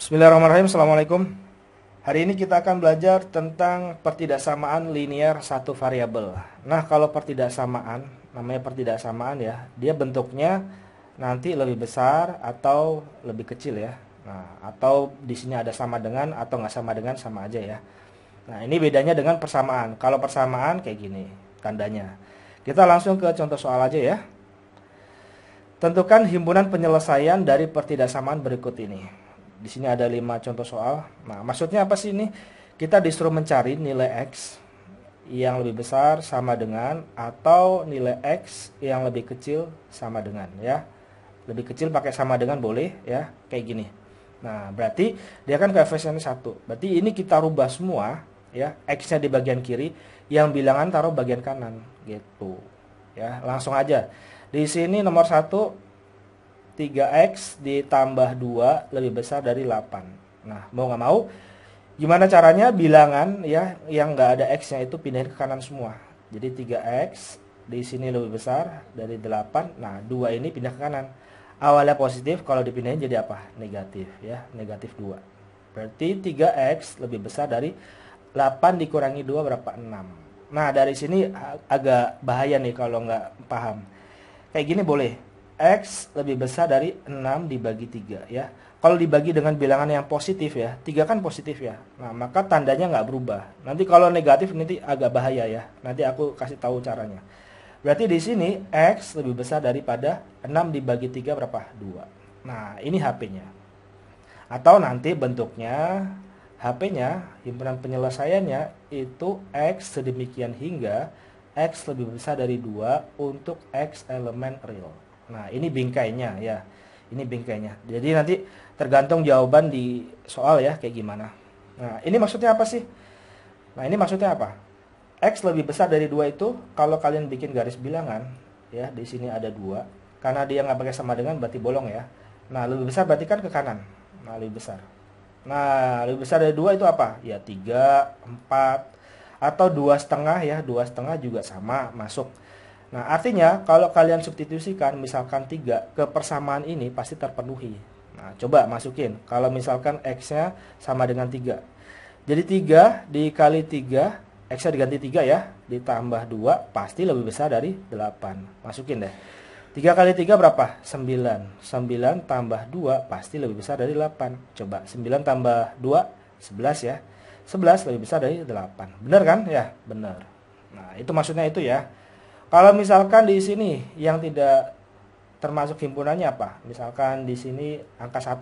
Bismillahirrahmanirrahim. Assalamualaikum. Hari ini kita akan belajar tentang pertidaksamaan linear satu variabel. Nah, kalau pertidaksamaan, namanya pertidaksamaan ya, dia bentuknya nanti lebih besar atau lebih kecil ya. Nah, atau di sini ada sama dengan atau nggak sama dengan, sama aja ya. Nah, ini bedanya dengan persamaan. Kalau persamaan kayak gini tandanya. Kita langsung ke contoh soal aja ya. Tentukan himpunan penyelesaian dari pertidaksamaan berikut ini. Di sini ada 5 contoh soal. Nah, maksudnya apa sih ini? Kita disuruh mencari nilai X yang lebih besar sama dengan atau nilai X yang lebih kecil sama dengan ya. Lebih kecil pakai sama dengan boleh ya, kayak gini. Nah, berarti dia kan koefisiennya 1. Berarti ini kita rubah semua ya, X-nya di bagian kiri, yang bilangan taruh bagian kanan gitu. Ya, langsung aja. Di sini nomor 1, 3x ditambah 2 lebih besar dari 8. Nah, mau nggak mau, gimana caranya bilangan ya yang nggak ada x-nya itu pindahin ke kanan semua. Jadi 3x di sini lebih besar dari 8. Nah, 2 ini pindah ke kanan. Awalnya positif, kalau dipindahin jadi apa? Negatif ya, negatif 2. Berarti 3x lebih besar dari 8 dikurangi 2 berapa? 6. Nah, dari sini agak bahaya nih kalau nggak paham. Kayak gini boleh. X lebih besar dari 6 dibagi 3 ya. Kalau dibagi dengan bilangan yang positif ya, 3 kan positif ya. Nah, maka tandanya nggak berubah. Nanti kalau negatif nanti agak bahaya ya. Nanti aku kasih tahu caranya. Berarti di sini X lebih besar daripada 6 dibagi 3 berapa? 2. Nah, ini HP-nya. Atau nanti bentuknya HP-nya, himpunan penyelesaiannya itu X sedemikian hingga X lebih besar dari 2 untuk X elemen real. Nah, ini bingkainya ya. Ini bingkainya. Jadi nanti tergantung jawaban di soal ya kayak gimana. Nah, ini maksudnya apa sih? Nah, ini maksudnya apa? X lebih besar dari 2 itu kalau kalian bikin garis bilangan ya, di sini ada 2. Karena dia nggak pakai sama dengan berarti bolong ya. Nah, lebih besar berarti kan ke kanan. Nah, lebih besar. Nah, lebih besar dari 2 itu apa? Ya 3, 4 atau 2,5 ya. 2,5 juga sama masuk. Nah, artinya kalau kalian substitusikan misalkan 3 ke persamaan ini pasti terpenuhi. Nah, coba masukin. Kalau misalkan X-nya sama dengan 3. Jadi 3 dikali 3, X-nya diganti 3 ya, ditambah 2 pasti lebih besar dari 8. Masukin deh. 3 kali 3 berapa? 9. 9 tambah 2 pasti lebih besar dari 8. Coba 9 tambah 2, 11 ya. 11 lebih besar dari 8. Benar kan? Ya, benar. Nah, itu maksudnya itu ya. Kalau misalkan di sini yang tidak termasuk himpunannya apa? Misalkan di sini angka 1.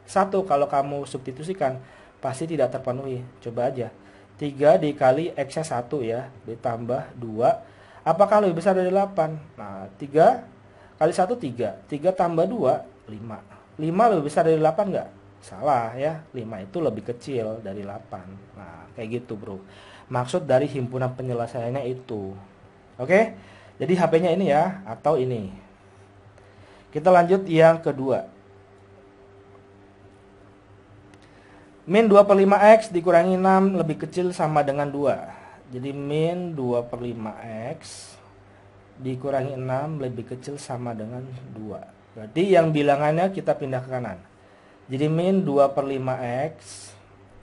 1 kalau kamu substitusikan pasti tidak terpenuhi. Coba aja. 3 dikali X-nya 1 ya, ditambah 2. Apakah lebih besar dari 8? Nah, 3 kali 1 3. 3 tambah 2, 5. 5 lebih besar dari 8 nggak? Salah ya, 5 itu lebih kecil dari 8. Nah, kayak gitu bro. Maksud dari himpunan penyelesaiannya itu. Oke, jadi HP-nya ini ya, atau ini. Kita lanjut yang kedua. Min 2 per 5X dikurangi 6 lebih kecil sama dengan 2. Jadi min 2 per 5X dikurangi 6 lebih kecil sama dengan 2. Berarti yang bilangannya kita pindah ke kanan. Jadi min 2 per 5X.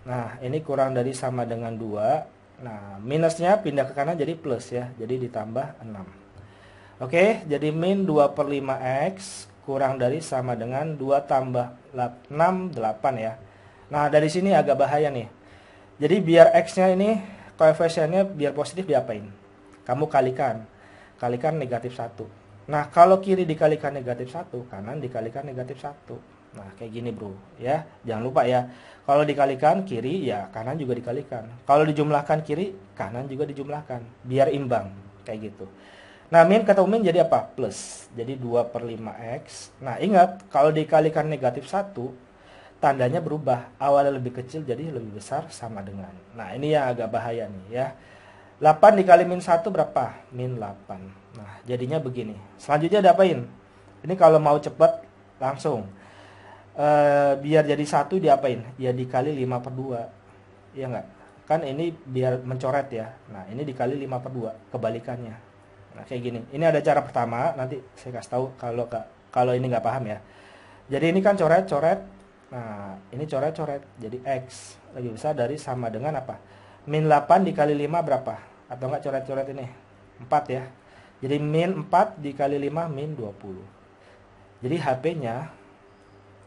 Nah, ini kurang dari sama dengan 2. Nah, minusnya pindah ke kanan jadi plus ya. Jadi ditambah 6. Oke, jadi min 2 per 5X kurang dari sama dengan 2 tambah 6, 8 ya. Nah, dari sini agak bahaya nih. Jadi biar X-nya ini koefisiennya biar positif diapain? Kamu kalikan. Kalikan negatif 1. Nah, kalau kiri dikalikan negatif 1, kanan dikalikan negatif 1. Nah, kayak gini bro ya. Jangan lupa ya. Kalau dikalikan kiri ya kanan juga dikalikan. Kalau dijumlahkan kiri, kanan juga dijumlahkan. Biar imbang. Kayak gitu. Nah, min ketemu min jadi apa? Plus. Jadi 2 per 5X. Nah, ingat kalau dikalikan negatif 1, tandanya berubah. Awalnya lebih kecil jadi lebih besar sama dengan. Nah, ini yang agak bahaya nih ya. 8 dikali min 1 berapa? Min 8. Nah, jadinya begini. Selanjutnya diapain? Ini kalau mau cepat langsung. Biar jadi 1 diapain? Ya dikali 5 per 2. Iya nggak? Kan ini biar mencoret ya. Nah, ini dikali 5 per 2. Kebalikannya. Nah, kayak gini. Ini ada cara pertama. Nanti saya kasih tahu kalau ini nggak paham ya. Jadi ini kan coret-coret. Nah, ini coret-coret. Jadi X lebih besar dari sama dengan apa? Min 8 dikali 5 berapa? Atau enggak coret-coret ini? 4 ya. Jadi min 4 dikali 5 min 20. Jadi HP-nya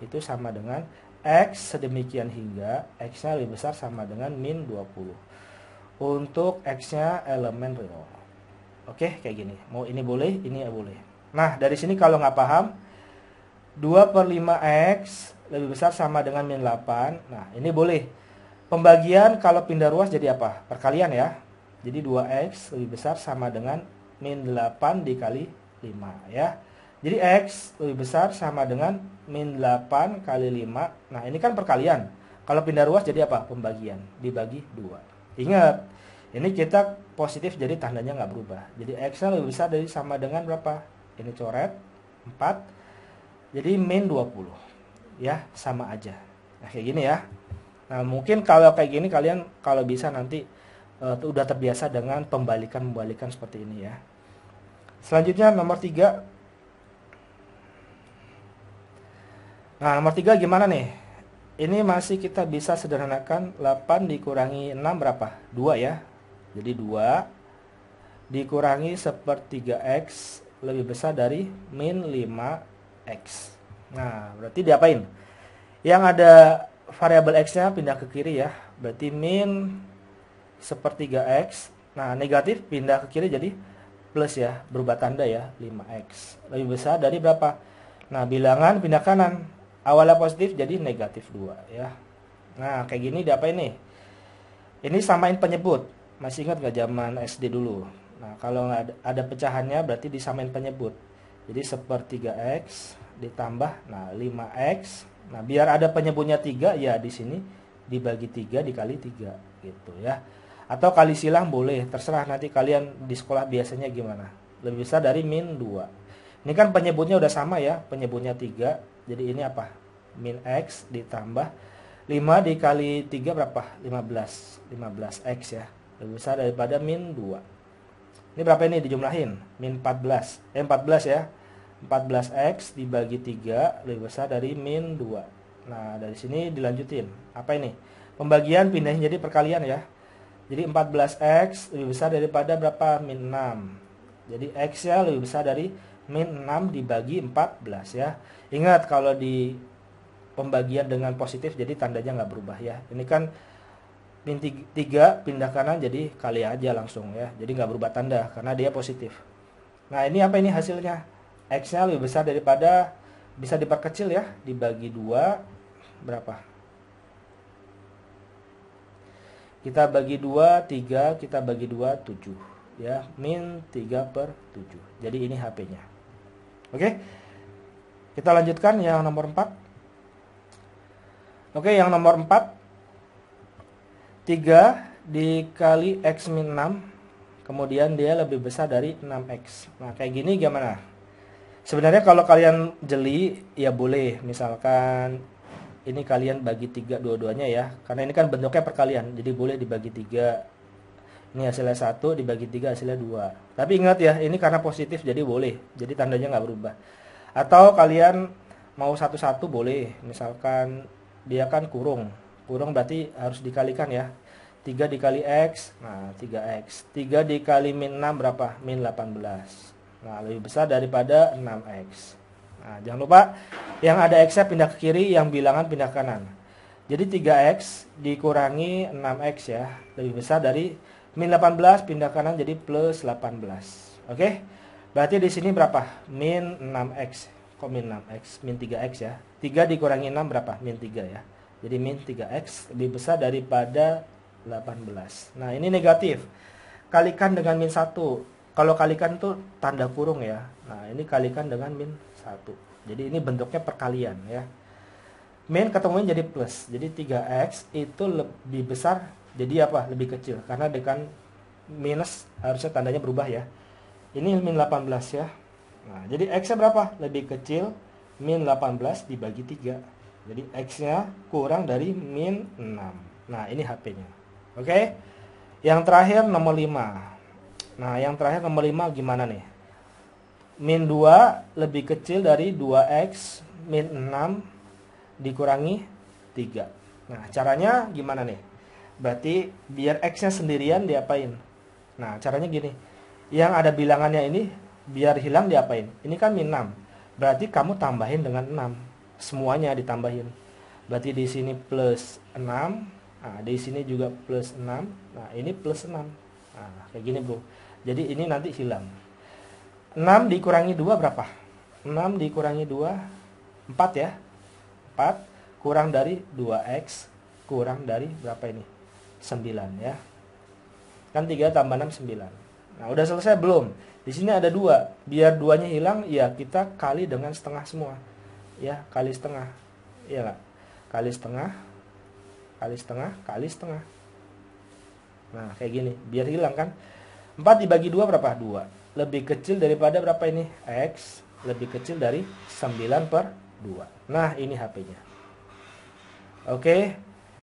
itu sama dengan X sedemikian hingga X-nya lebih besar sama dengan min 20. Untuk X-nya elemen real. Oke, kayak gini. Mau ini boleh, ini ya boleh. Nah, dari sini kalau nggak paham, 2/5X lebih besar sama dengan min 8. Nah, ini boleh. Pembagian kalau pindah ruas jadi apa? Perkalian ya. Jadi 2X lebih besar sama dengan min 8 dikali 5 ya. Jadi X lebih besar sama dengan min 8 kali 5. Nah, ini kan perkalian. Kalau pindah ruas jadi apa? Pembagian. Dibagi 2. Ingat, ini kita positif jadi tandanya nggak berubah. Jadi X-nya lebih besar dari sama dengan berapa? Ini coret 4. Jadi min 20. Ya, sama aja. Nah, kayak gini ya. Nah, mungkin kalau kayak gini kalian kalau bisa nanti udah terbiasa dengan pembalikan-pembalikan seperti ini ya. Selanjutnya nomor 3. Nah, nomor 3 gimana nih? Ini masih kita bisa sederhanakan. 8 dikurangi 6 berapa? 2 ya. Jadi 2 dikurangi 1/3X lebih besar dari min 5X. Nah, berarti diapain? Yang ada variabel X-nya pindah ke kiri ya. Berarti min 1/3X. Nah, negatif pindah ke kiri jadi plus ya. Berubah tanda ya. 5X. Lebih besar dari berapa? Nah, bilangan pindah kanan. Awalnya positif jadi negatif 2 ya. Nah, kayak gini diapain nih? Ini samain penyebut. Masih ingat nggak zaman SD dulu? Nah, kalau nggak ada pecahannya berarti disamain penyebut. Jadi 1/3X ditambah 5X. Nah, biar ada penyebutnya 3 ya di sini dibagi 3 dikali 3 gitu ya. Atau kali silang boleh, terserah nanti kalian di sekolah biasanya gimana. Lebih besar dari min 2. Ini kan penyebutnya udah sama ya, penyebutnya 3. Jadi ini apa? Min X ditambah 5 dikali 3 berapa? 15. 15X ya. Lebih besar daripada min 2. Ini berapa ini dijumlahin? Min 14. 14 ya. 14X dibagi 3 lebih besar dari min 2. Nah, dari sini dilanjutin. Apa ini? Pembagian pindahin jadi perkalian ya. Jadi 14X lebih besar daripada berapa? Min 6. Jadi X-nya lebih besar dari min 6 dibagi 14 ya. Ingat kalau di pembagian dengan positif jadi tandanya nggak berubah ya. Ini kan min 3 pindah kanan jadi kali aja langsung ya. Jadi nggak berubah tanda karena dia positif. Nah, ini apa ini hasilnya? X-nya lebih besar daripada, bisa diperkecil ya, dibagi 2 berapa? Kita bagi 2 3, kita bagi 2 7 ya, min 3/7. Jadi ini HP-nya. Oke. Kita lanjutkan yang nomor 4. Oke, yang nomor 4. 3 dikali X min 6. Kemudian dia lebih besar dari 6X. Nah, kayak gini gimana? Sebenarnya kalau kalian jeli, ya boleh. Misalkan ini kalian bagi 3 dua-duanya ya. Karena ini kan bentuknya perkalian. Jadi boleh dibagi 3. Ini hasilnya 1, dibagi 3 hasilnya 2. Tapi ingat ya, ini karena positif jadi boleh. Jadi tandanya nggak berubah. Atau kalian mau satu-satu boleh. Misalkan dia kan kurung. Kurung berarti harus dikalikan ya. 3 dikali X, nah 3X. 3 dikali min 6 berapa? Min 18. Nah, lebih besar daripada 6X. Nah, jangan lupa yang ada X-nya pindah ke kiri, yang bilangan pindah ke kanan. Jadi 3X dikurangi 6X ya. Lebih besar dari min 18 pindah kanan jadi plus 18. Oke? Berarti di sini berapa? Min 6X. Kok min 6X? Min 3X ya. 3 dikurangi 6 berapa? Min 3 ya. Jadi min 3X lebih besar daripada 18. Nah, ini negatif. Kalikan dengan min 1. Kalau kalikan itu tanda kurung ya. Nah, ini kalikan dengan min 1. Jadi ini bentuknya perkalian ya. Min ketemuin jadi plus. Jadi 3X itu lebih besar, jadi apa? Lebih kecil. Karena dengan minus harusnya tandanya berubah ya. Ini min 18 ya. Nah, jadi X-nya berapa? Lebih kecil, min 18 dibagi 3. Jadi X-nya kurang dari min 6. Nah, ini HP-nya. Oke. Yang terakhir nomor 5. Nah, yang terakhir nomor 5 gimana nih? Min 2 lebih kecil dari 2X min 6 dikurangi 3. Nah, caranya gimana nih? Berarti biar X-nya sendirian diapain? Nah, caranya gini. Yang ada bilangannya ini biar hilang diapain? Ini kan min 6. Berarti kamu tambahin dengan 6. Semuanya ditambahin. Berarti di sini plus 6. Nah, di sini juga plus 6. Nah, ini plus 6. Nah, kayak gini, Bro. Jadi ini nanti hilang. 6 dikurangi 2 berapa? 6 dikurangi 2, 4 ya. 4 kurang dari 2X kurang dari berapa ini? 9 ya. Kan 3 tambah 6, 9. Nah, udah selesai belum? Di sini ada 2. Biar 2-nya hilang, ya kita kali dengan setengah semua. Ya, kali setengah. Iya nggak? Kali setengah, kali setengah, kali setengah. Nah, kayak gini. Biar hilang kan. 4 dibagi 2 berapa? 2. Lebih kecil daripada berapa ini? X. Lebih kecil dari 9/2. Nah, ini HP-nya. Oke.